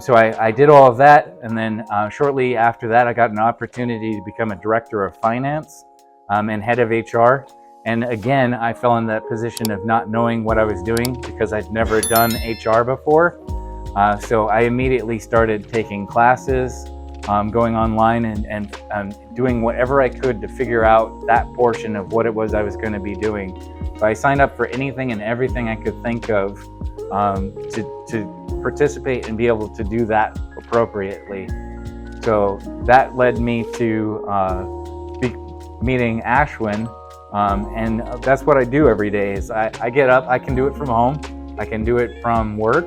So I did all of that, and then shortly after that, I got an opportunity to become a director of finance and head of HR. And again, I fell in that position of not knowing what I was doing because I'd never done HR before. So I immediately started taking classes, going online and doing whatever I could to figure out that portion of what it was I was going to be doing. So I signed up for anything and everything I could think of to participate and be able to do that appropriately. So that led me to meeting Ashwin, and that's what I do every day. Is I get up, I can do it from home, I can do it from work,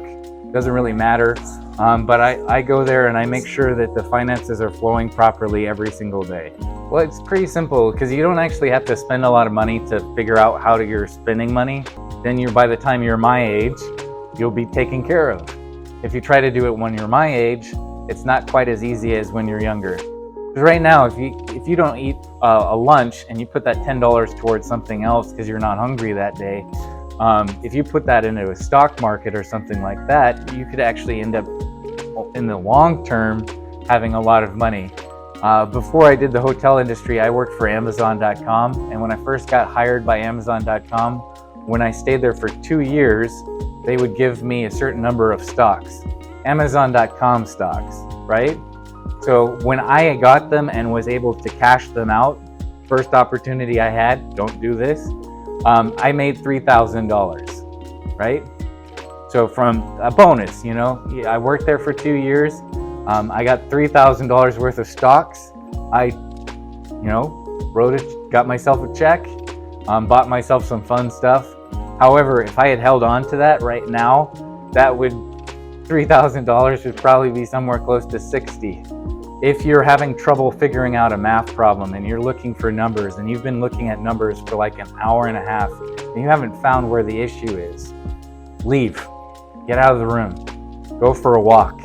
doesn't really matter, but I go there and I make sure that the finances are flowing properly every single day. Well, it's pretty simple because you don't actually have to spend a lot of money to figure out how you're spending money. Then by the time you're my age, you'll be taken care of. If you try to do it when you're my age, it's not quite as easy as when you're younger. Because right now, if you don't eat a lunch and you put that $10 towards something else because you're not hungry that day, if you put that into a stock market or something like that, you could actually end up in the long term having a lot of money. Before I did the hotel industry, I worked for Amazon.com, and when I first got hired by Amazon.com, when I stayed there for 2 years, they would give me a certain number of stocks, Amazon.com stocks, right? So when I got them and was able to cash them out, first opportunity I had, don't do this, I made $3,000, right? So from a bonus, I worked there for 2 years. I got $3,000 worth of stocks. I, got myself a check, bought myself some fun stuff. However, if I had held on to that right now, $3,000 would probably be somewhere close to 60. If you're having trouble figuring out a math problem and you're looking for numbers and you've been looking at numbers for like an hour and a half and you haven't found where the issue is, leave. Get out of the room. Go for a walk.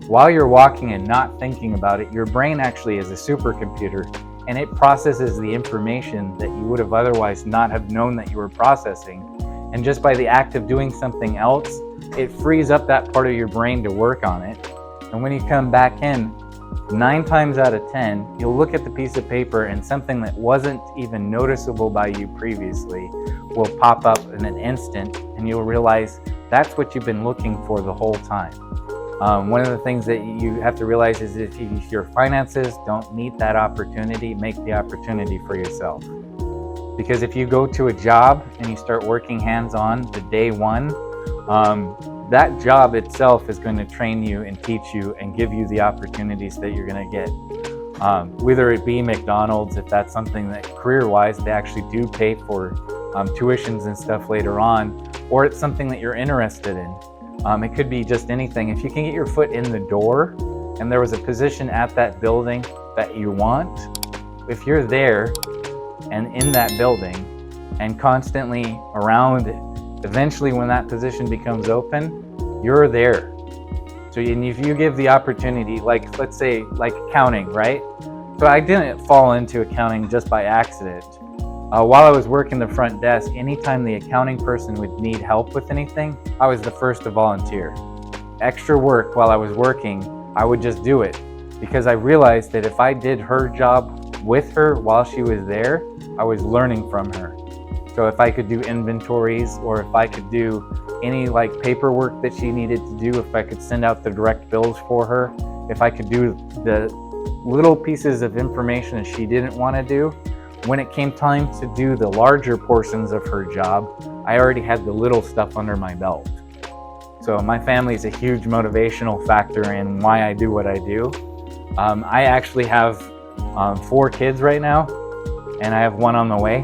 While you're walking and not thinking about it, your brain actually is a supercomputer and it processes the information that you would have otherwise not have known that you were processing. And just by the act of doing something else, it frees up that part of your brain to work on it. And when you come back in, 9 times out of 10, you'll look at the piece of paper and something that wasn't even noticeable by you previously will pop up in an instant, and you'll realize that's what you've been looking for the whole time. One of the things that you have to realize is if your finances don't meet that opportunity, make the opportunity for yourself. Because if you go to a job and you start working hands-on the day one, that job itself is going to train you and teach you and give you the opportunities that you're going to get. Whether it be McDonald's, if that's something that career-wise they actually do pay for tuitions and stuff later on, or it's something that you're interested in. It could be just anything. If you can get your foot in the door and there was a position at that building that you want, if you're there and in that building and constantly around it, eventually when that position becomes open, you're there. So if you give the opportunity, like let's say like accounting, right? So I didn't fall into accounting just by accident. While I was working the front desk, anytime the accounting person would need help with anything, I was the first to volunteer. Extra work while I was working, I would just do it because I realized that if I did her job with her while she was there, I was learning from her. So if I could do inventories or if I could do any like paperwork that she needed to do, if I could send out the direct bills for her, if I could do the little pieces of information that she didn't want to do, when it came time to do the larger portions of her job, I already had the little stuff under my belt. So my family is a huge motivational factor in why I do what I do. I actually have 4 kids right now, and I have 1 on the way,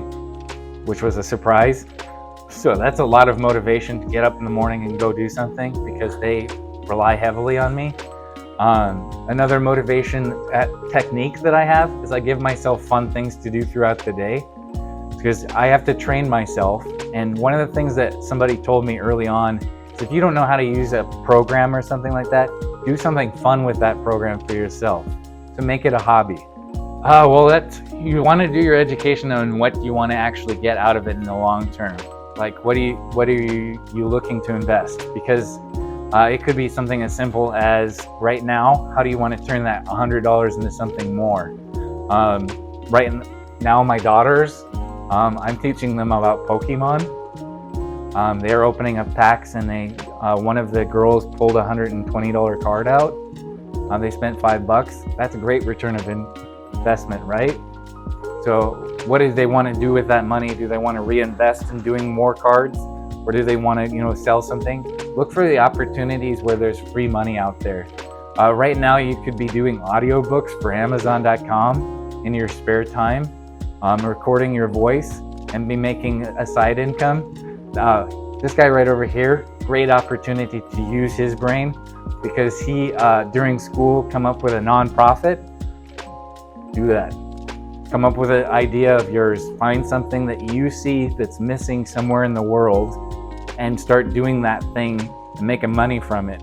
which was a surprise. So that's a lot of motivation to get up in the morning and go do something because they rely heavily on me. Another motivation technique that I have is I give myself fun things to do throughout the day because I have to train myself. And one of the things that somebody told me early on is if you don't know how to use a program or something like that, do something fun with that program for yourself. So make it a hobby. You want to do your education on what you want to actually get out of it in the long term. Like what are you looking to invest? Because It could be something as simple as, right now, how do you want to turn that $100 into something more? Right now, my daughters, I'm teaching them about Pokemon. They're opening up packs, and one of the girls pulled a $120 card out. They spent $5. That's a great return of investment, right? So what do they want to do with that money? Do they want to reinvest in doing more cards, or do they want to, sell something? Look for the opportunities where there's free money out there. Right now, you could be doing audiobooks for Amazon.com in your spare time, recording your voice and be making a side income. This guy right over here, great opportunity to use his brain, because he, during school, come up with a nonprofit. Do that. Come up with an idea of yours. Find something that you see that's missing somewhere in the world and start doing that thing and making money from it.